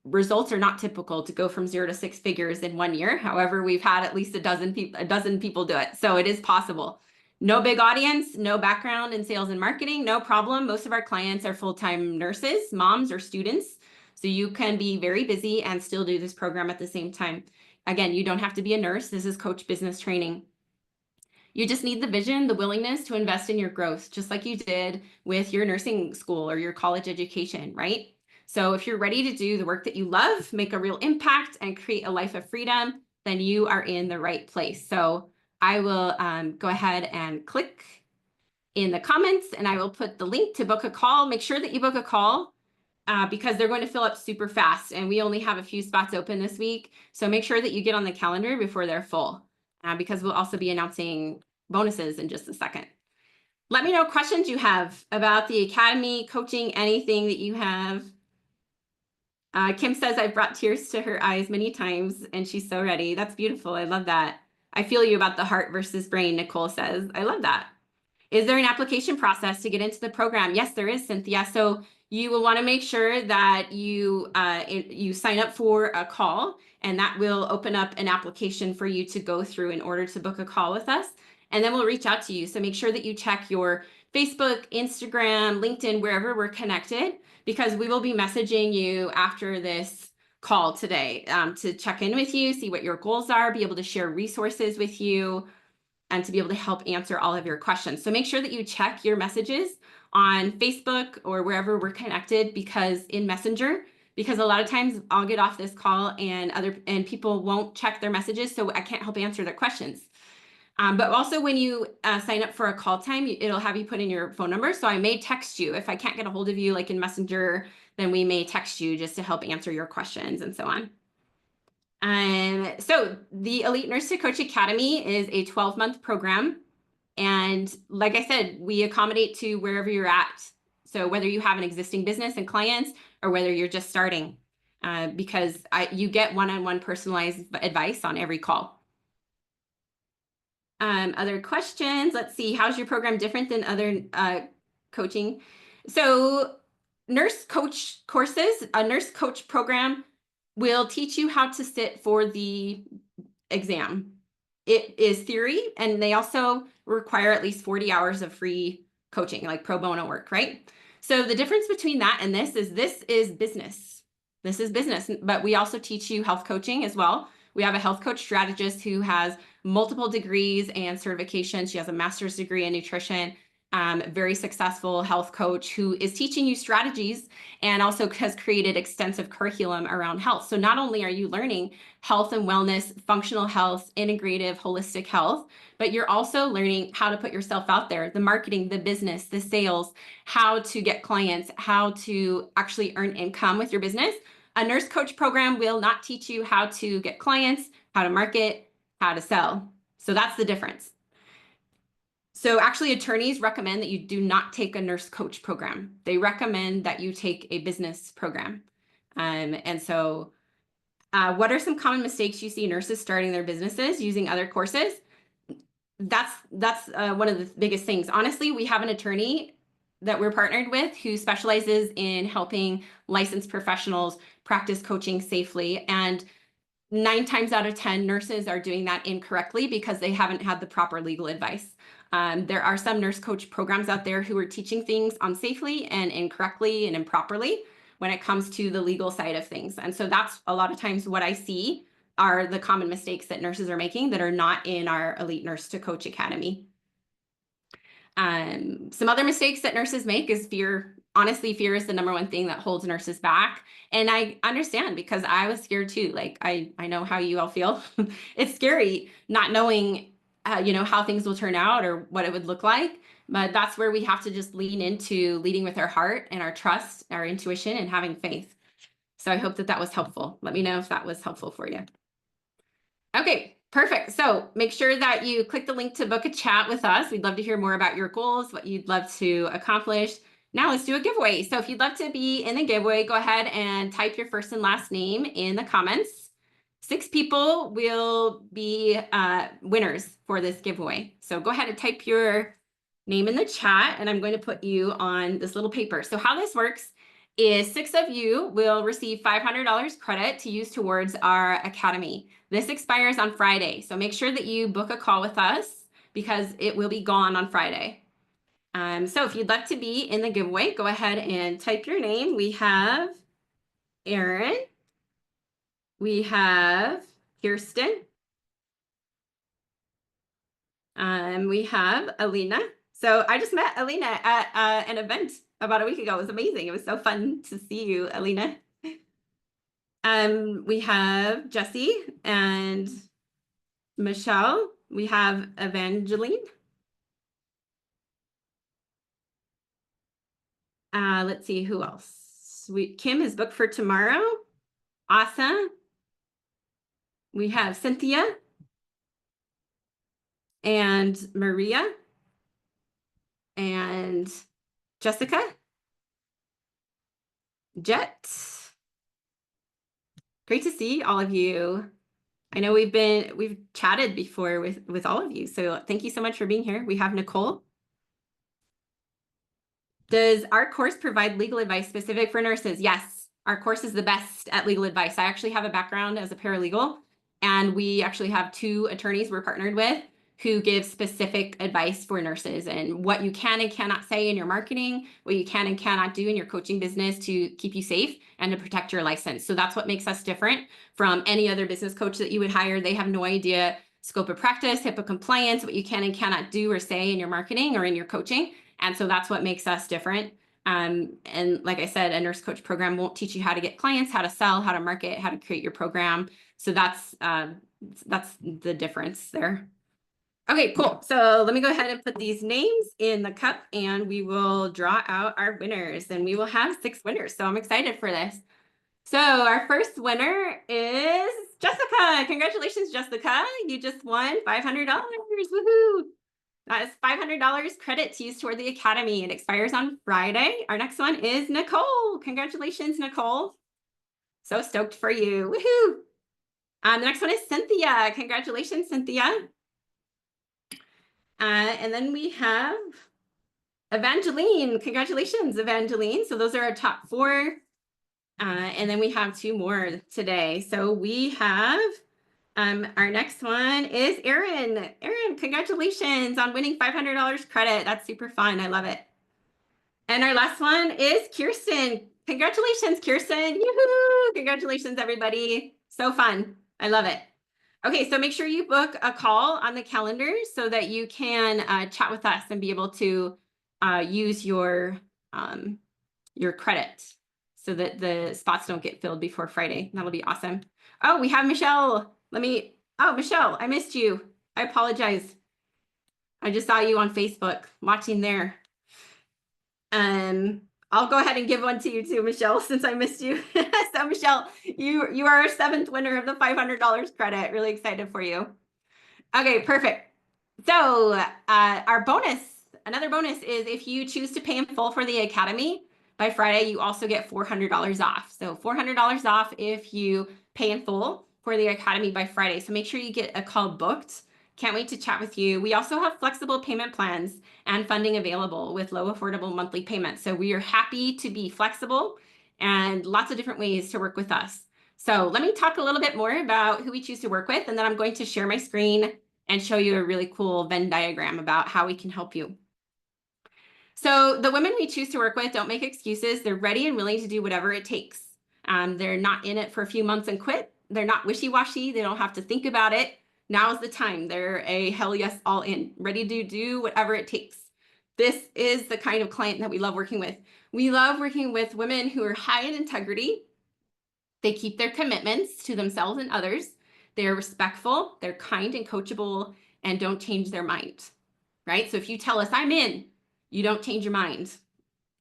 Speaker 1: results are not typical to go from 0 to 6 figures in 1 year. However, we've had at least a dozen people do it. So it is possible. No big audience, no background in sales and marketing, no problem. Most of our clients are full-time nurses, moms, or students. So you can be very busy and still do this program at the same time. Again, you don't have to be a nurse. This is coach business training. You just need the vision, the willingness to invest in your growth, just like you did with your nursing school or your college education, right? So if you're ready to do the work that you love, make a real impact, and create a life of freedom, then you are in the right place. So I will go ahead and click in the comments, and I will put the link to book a call. Make sure that you book a call because they're going to fill up super fast, and we only have a few spots open this week. So make sure that you get on the calendar before they're full because we'll also be announcing bonuses in just a second. Let me know questions you have about the academy, coaching, anything that you have. Kim says, I've brought tears to her eyes many times and she's so ready. That's beautiful. I love that. I feel you about the heart versus brain, Nicole says. I love that. Is there an application process to get into the program? Yes, there is, Cynthia. So you will want to make sure that you sign up for a call, and that will open up an application for you to go through in order to book a call with us. And then we'll reach out to you. So make sure that you check your Facebook, Instagram, LinkedIn, wherever we're connected, because we will be messaging you after this call today to check in with you, see what your goals are, be able to share resources with you, and to be able to help answer all of your questions. So make sure that you check your messages on Facebook or wherever we're connected, because in Messenger, because a lot of times I'll get off this call and people won't check their messages, so I can't help answer their questions. But also when you sign up for a call time, it'll have you put in your phone number. So I may text you. If I can't get a hold of you like in Messenger, then we may text you just to help answer your questions and so on. So the Elite Nurse to Coach Academy is a 12-month program. And like I said, we accommodate to wherever you're at. So whether you have an existing business and clients or whether you're just starting, because you get one-on-one personalized advice on every call. Other questions? Let's see. How's your program different than other coaching? So nurse coach courses, a nurse coach program will teach you how to sit for the exam. It is theory, and they also require at least 40 hours of free coaching, like pro bono work, right? So the difference between that and this is business. This is business, but we also teach you health coaching as well. We have a health coach strategist who has multiple degrees and certifications. She has a master's degree in nutrition, very successful health coach who is teaching you strategies and also has created extensive curriculum around health. So not only are you learning health and wellness, functional health, integrative, holistic health, but you're also learning how to put yourself out there, the marketing, the business, the sales, how to get clients, how to actually earn income with your business. A nurse coach program will not teach you how to get clients, how to market, how to sell. So that's the difference. So actually, attorneys recommend that you do not take a nurse coach program. They recommend that you take a business program. And so what are some common mistakes you see nurses starting their businesses using other courses? That's one of the biggest things. Honestly, we have an attorney that we're partnered with who specializes in helping licensed professionals practice coaching safely. And 9 times out of 10, nurses are doing that incorrectly because they haven't had the proper legal advice. There are some nurse coach programs out there who are teaching things unsafely and incorrectly and improperly when it comes to the legal side of things. And so that's a lot of times what I see are the common mistakes that nurses are making that are not in our Elite Nurse to Coach Academy. Some other mistakes that nurses make is fear. Honestly, fear is the number one thing that holds nurses back. And I understand because I was scared too. Like I know how you all feel. It's scary not knowing, how things will turn out or what it would look like. But that's where we have to just lean into leading with our heart and our trust, our intuition, and having faith. So I hope that that was helpful. Let me know if that was helpful for you. Okay, perfect. So make sure that you click the link to book a chat with us. We'd love to hear more about your goals, what you'd love to accomplish. Now let's do a giveaway. So if you'd love to be in the giveaway, go ahead and type your first and last name in the comments. 6 people will be winners for this giveaway. So go ahead and type your name in the chat, and I'm going to put you on this little paper. So how this works is 6 of you will receive $500 credit to use towards our academy. This expires on Friday, so make sure that you book a call with us because it will be gone on Friday. So if you'd like to be in the giveaway, go ahead and type your name. We have Erin. We have Kirsten. We have Alina. So I just met Alina at an event about a week ago. It was amazing. It was so fun to see you, Alina. We have Jessie and Michelle. We have Evangeline. Let's see who else. Kim is booked for tomorrow. Awesome. We have Cynthia and Maria and Jessica. Jet. Great to see all of you. I know we've chatted before with all of you. So thank you so much for being here. We have Nicole. Does our course provide legal advice specific for nurses? Yes, our course is the best at legal advice. I actually have a background as a paralegal, and we actually have 2 attorneys we're partnered with who give specific advice for nurses and what you can and cannot say in your marketing, what you can and cannot do in your coaching business to keep you safe and to protect your license. So that's what makes us different from any other business coach that you would hire. They have no idea scope of practice, HIPAA compliance, what you can and cannot do or say in your marketing or in your coaching. And so that's what makes us different. And like I said, a nurse coach program won't teach you how to get clients, how to sell, how to market, how to create your program. So that's the difference there. Okay, cool. So let me go ahead and put these names in the cup and we will draw out our winners, and we will have 6 winners. So I'm excited for this. So our first winner is Jessica. Congratulations, Jessica. You just won $500. Woohoo. That is $500 credit to use toward the academy. It expires on Friday. Our next one is Nicole. Congratulations, Nicole. So stoked for you. Woohoo! The next one is Cynthia. Congratulations, Cynthia. And then we have Evangeline. Congratulations, Evangeline. So those are our top 4. And then we have 2 more today. So we have our next one is Erin. Erin, congratulations on winning $500 credit. That's super fun. I love it. And our last one is Kirsten. Congratulations, Kirsten. Yoo-hoo! Congratulations, everybody. So fun. I love it. Okay, so make sure you book a call on the calendar so that you can chat with us and be able to use your credit so that the spots don't get filled before Friday. That'll be awesome. Oh, we have Michelle. Michelle, I missed you. I apologize. I just saw you on Facebook watching there. I'll go ahead and give one to you too, Michelle, since I missed you. So Michelle, you are our 7th winner of the $500 credit. Really excited for you. Okay, perfect. So our bonus, another bonus is if you choose to pay in full for the academy by Friday, you also get $400 off. So $400 off if you pay in full for the academy by Friday. So make sure you get a call booked. Can't wait to chat with you. We also have flexible payment plans and funding available with low affordable monthly payments. So we are happy to be flexible and lots of different ways to work with us. So let me talk a little bit more about who we choose to work with, and then I'm going to share my screen and show you a really cool Venn diagram about how we can help you. So the women we choose to work with don't make excuses. They're ready and willing to do whatever it takes. They're not in it for a few months and quit. They're not wishy-washy. They don't have to think about it. Now's the time. They're a hell yes, all in, ready to do whatever it takes. This is the kind of client that we love working with. We love working with women who are high in integrity. They keep their commitments to themselves and others. They're respectful, they're kind and coachable, and don't change their mind, right? So if you tell us I'm in, you don't change your mind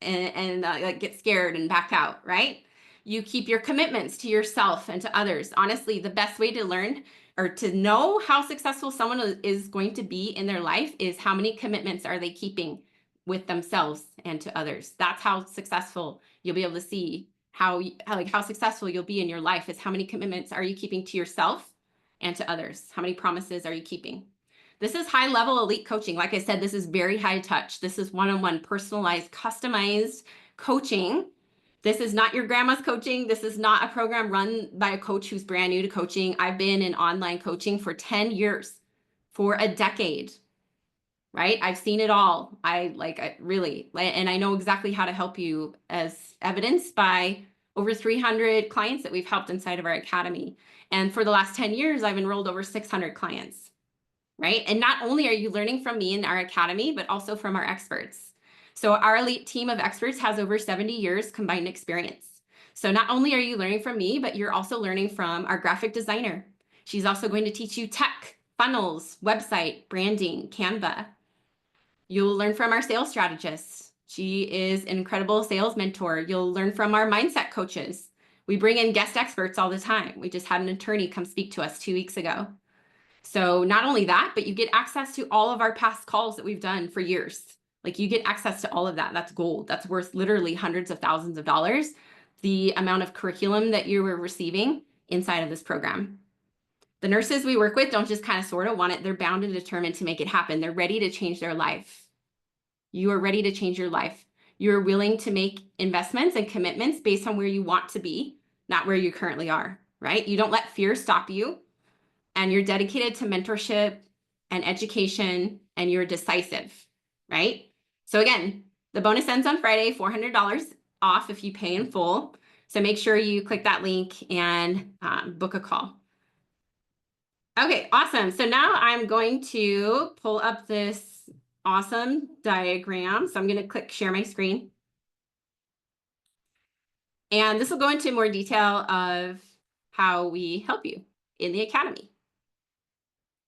Speaker 1: and like get scared and back out, right? You keep your commitments to yourself and to others. Honestly, the best way to learn or to know how successful someone is going to be in their life is how many commitments are they keeping with themselves and to others. That's how successful you'll be able to see how successful you'll be in your life is how many commitments are you keeping to yourself and to others? How many promises are you keeping? This is high level elite coaching. Like I said, this is very high touch. This is one-on-one personalized, customized coaching. This is not your grandma's coaching. This is not a program run by a coach who's brand new to coaching. I've been in online coaching for 10 years, for a decade, right? I've seen it all. I really, and I know exactly how to help you, as evidenced by over 300 clients that we've helped inside of our academy. And for the last 10 years, I've enrolled over 600 clients, right? And not only are you learning from me in our academy, but also from our experts. So our elite team of experts has over 70 years combined experience. So not only are you learning from me, but you're also learning from our graphic designer. She's also going to teach you tech, funnels, website, branding, Canva. You'll learn from our sales strategist. She is an incredible sales mentor. You'll learn from our mindset coaches. We bring in guest experts all the time. We just had an attorney come speak to us 2 weeks ago. So not only that, but you get access to all of our past calls that we've done for years. Like you get access to all of that. That's gold. That's worth literally hundreds of thousands of dollars. The amount of curriculum that you were receiving inside of this program. The nurses we work with don't just kind of sort of want it. They're bound and determined to make it happen. They're ready to change their life. You are ready to change your life. You're willing to make investments and commitments based on where you want to be, not where you currently are, right? You don't let fear stop you. And you're dedicated to mentorship and education, and you're decisive, right? So again, the bonus ends on Friday, $400 off if you pay in full. So make sure you click that link and book a call. Okay, awesome. So now I'm going to pull up this awesome diagram. So I'm going to click share my screen. And this will go into more detail of how we help you in the academy.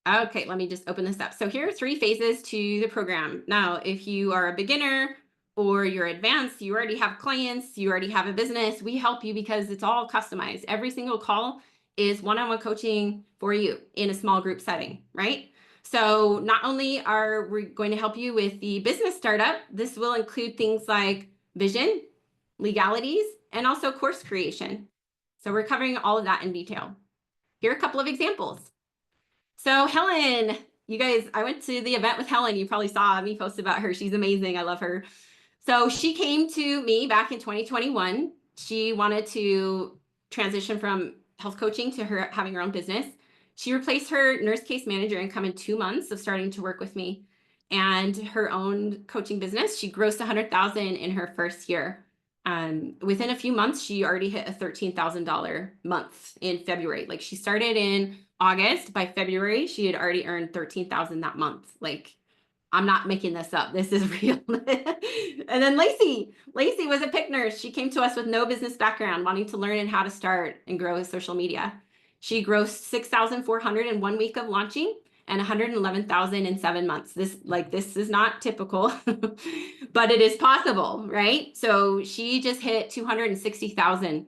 Speaker 1: Okay, let me just open this up. So here are 3 phases to the program. Now, if you are a beginner or you're advanced, you already have clients, you already have a business, we help you because it's all customized. Every single call is one-on-one coaching for you in a small group setting, right? So not only are we going to help you with the business startup, this will include things like vision, legalities, and also course creation. So we're covering all of that in detail. Here are a couple of examples. So Helen, you guys, I went to the event with Helen. You probably saw me post about her. She's amazing. I love her. So she came to me back in 2021. She wanted to transition from health coaching to her having her own business. She replaced her nurse case manager income in 2 months of starting to work with me and her own coaching business. She grossed 100,000 in her first year. Within a few months, she already hit a $13,000 month in February. Like she started in August. By February, she had already earned 13,000 that month. Like I'm not making this up. This is real. And then Lacey was a pick nurse. She came to us with no business background, wanting to learn and how to start and grow with social media. She grossed 6,400 in 1 week of launching and 111,000 in 7 months. This is not typical, but it is possible, right? So she just hit 260,000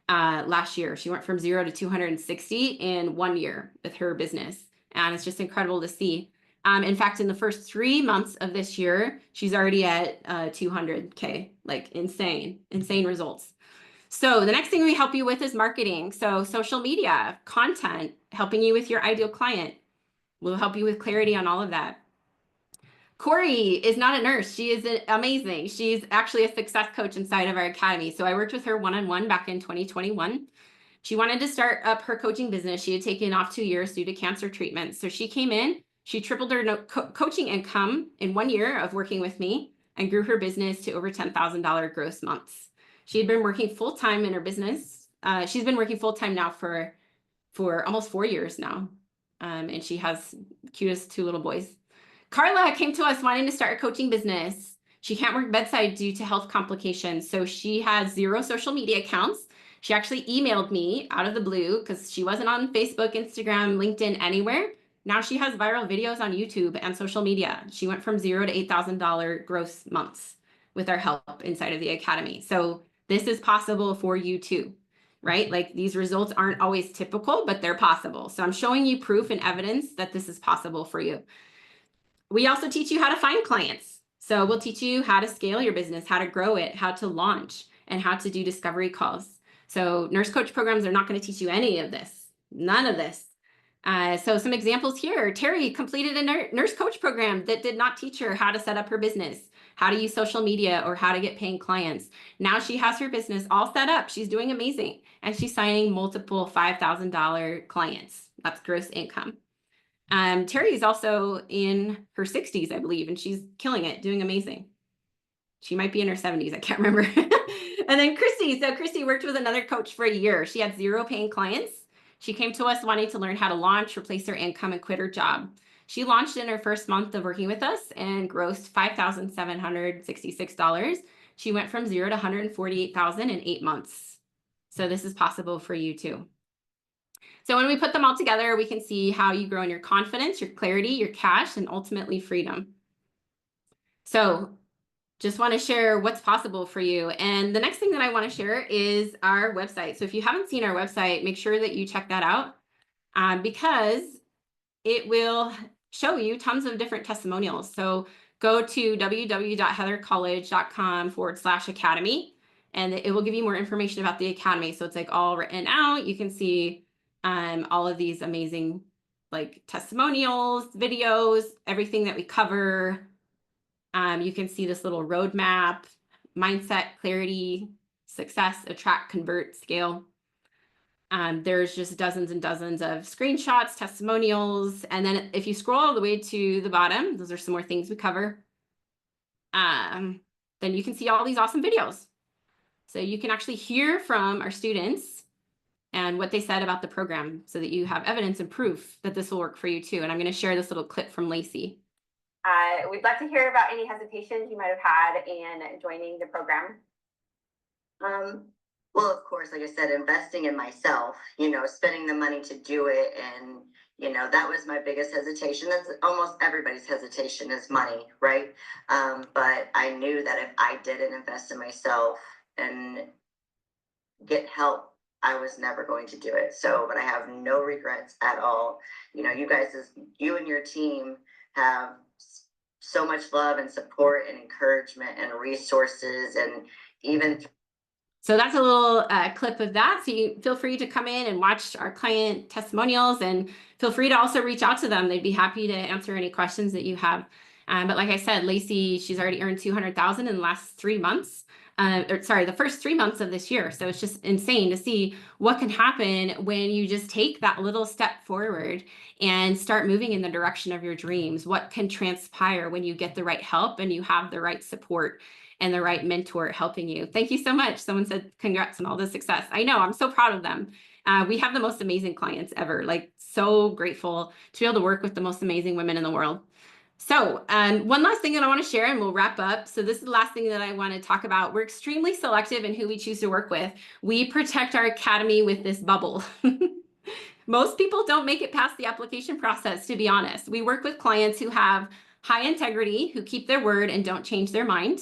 Speaker 1: last year. She went from 0 to 260 in 1 year with her business. And it's just incredible to see. In fact, in the first 3 months of this year, she's already at 200K, like insane results. So the next thing we help you with is marketing. So social media, content, helping you with your ideal client. We'll help you with clarity on all of that. Corey is not a nurse. She is amazing. She's actually a success coach inside of our academy. So I worked with her one-on-one back in 2021. She wanted to start up her coaching business. She had taken off 2 years due to cancer treatment. So she came in, she tripled her coaching income in 1 year of working with me and grew her business to over $10,000 gross months. She had been working full-time in her business. She's been working full-time now for almost 4 years now. And she has cutest 2 little boys. Carla came to us wanting to start a coaching business. She can't work bedside due to health complications. So she has 0 social media accounts. She actually emailed me out of the blue because she wasn't on Facebook, Instagram, LinkedIn, anywhere. Now she has viral videos on YouTube and social media. She went from 0 to $8,000 gross months with our help inside of the academy. So this is possible for you too, right? Like these results aren't always typical, but they're possible. So I'm showing you proof and evidence that this is possible for you. We also teach you how to find clients. So we'll teach you how to scale your business, how to grow it, how to launch, and how to do discovery calls. So nurse coach programs are not going to teach you any of this, none of this. So some examples here. Terry completed a nurse coach program that did not teach her how to set up her business, how to use social media, or how to get paying clients. Now she has her business all set up. She's doing amazing. And she's signing multiple $5,000 clients. That's gross income. Terry is also in her 60s, I believe, and she's killing it, doing amazing. She might be in her 70s, I can't remember. And then Christy. So Christy worked with another coach for a year. She had 0 paying clients. She came to us wanting to learn how to launch, replace her income, and quit her job. She launched in her first month of working with us and grossed $5,766. She went from 0 to 148,000 in 8 months. So this is possible for you too. So when we put them all together, we can see how you grow in your confidence, your clarity, your cash, and ultimately freedom. So just want to share what's possible for you. And the next thing that I want to share is our website. So if you haven't seen our website, make sure that you check that out because it will show you tons of different testimonials. So go to www.heathercolledge.com/academy, and it will give you more information about the academy. So it's like all written out. You can see all of these amazing like testimonials, videos, everything that we cover. You can see this little roadmap, mindset, clarity, success, attract, convert, scale. There's just dozens and dozens of screenshots, testimonials. And then if you scroll all the way to the bottom, those are some more things we cover. Then you can see all these awesome videos. So you can actually hear from our students and what they said about the program so that you have evidence and proof that this will work for you too. And I'm going to share this little clip from Lacey. We'd love to hear about any hesitations you might have had in joining the program.
Speaker 2: Well, of course, like I said, investing in myself, spending the money to do it. And, that was my biggest hesitation. That's almost everybody's hesitation is money, right? But I knew that if I didn't invest in myself and get help I was never going to do it. So, but I have no regrets at all. You know, you and your team have so much love and support and encouragement and resources, and even
Speaker 1: So that's a little clip of that. So you feel free to come in and watch our client testimonials, and feel free to also reach out to them. They'd be happy to answer any questions that you have. But like I said, Lacey, she's already earned 200,000 in the last 3 months. Or sorry, the first 3 months of this year. So it's just insane to see what can happen when you just take that little step forward and start moving in the direction of your dreams. What can transpire when you get the right help and you have the right support and the right mentor helping you. Thank you so much. Someone said congrats on all the success. I know, I'm so proud of them. We have the most amazing clients ever, like so grateful to be able to work with the most amazing women in the world. So one last thing that I want to share and we'll wrap up. So this is the last thing that I want to talk about. We're extremely selective in who we choose to work with. We protect our academy with this bubble. Most people don't make it past the application process, to be honest. We work with clients who have high integrity, who keep their word and don't change their mind.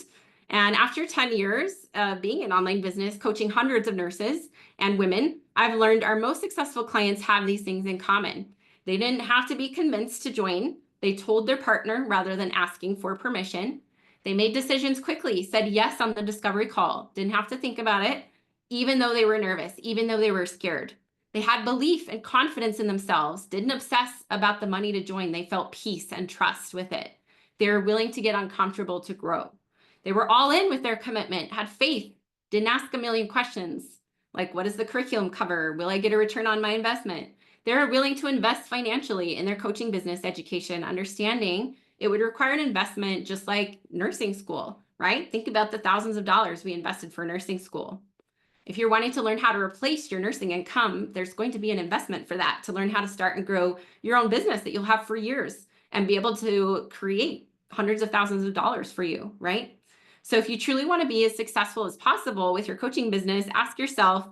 Speaker 1: And after 10 years of being in online business, coaching hundreds of nurses and women, I've learned our most successful clients have these things in common. They didn't have to be convinced to join. They told their partner rather than asking for permission. They made decisions quickly, said yes on the discovery call, didn't have to think about it, even though they were nervous, even though they were scared. They had belief and confidence in themselves, didn't obsess about the money to join. They felt peace and trust with it. They were willing to get uncomfortable to grow. They were all in with their commitment, had faith, didn't ask a million questions. Like, what does the curriculum cover? Will I get a return on my investment? They're willing to invest financially in their coaching business education, understanding it would require an investment just like nursing school, right? Think about the thousands of dollars we invested for nursing school. If you're wanting to learn how to replace your nursing income, there's going to be an investment for that, to learn how to start and grow your own business that you'll have for years and be able to create hundreds of thousands of dollars for you, right? So if you truly want to be as successful as possible with your coaching business, ask yourself,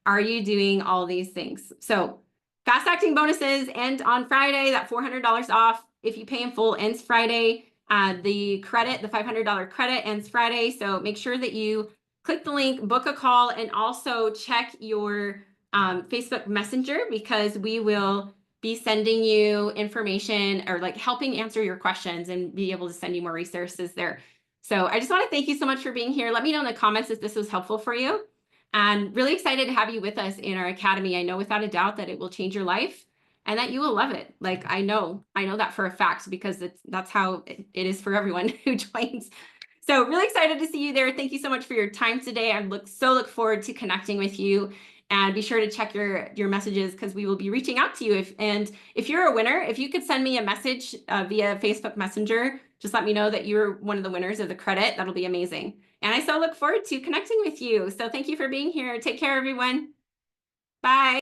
Speaker 1: are you doing all these things? So fast acting bonuses end on Friday, that $400 off. If you pay in full ends Friday. The $500 credit ends Friday. So make sure that you click the link, book a call, and also check your Facebook Messenger, because we will be sending you information or like helping answer your questions and be able to send you more resources there. So I just want to thank you so much for being here. Let me know in the comments if this was helpful for you. And really excited to have you with us in our academy. I know without a doubt that it will change your life and that you will love it. Like I know that for a fact, because that's how it is for everyone who joins. So really excited to see you there. Thank you so much for your time today. I look forward to connecting with you, and be sure to check your messages, because we will be reaching out to you. If you're a winner, if you could send me a message via Facebook Messenger, just let me know that you're one of the winners of the credit. That'll be amazing. And I so look forward to connecting with you. So thank you for being here. Take care, everyone. Bye.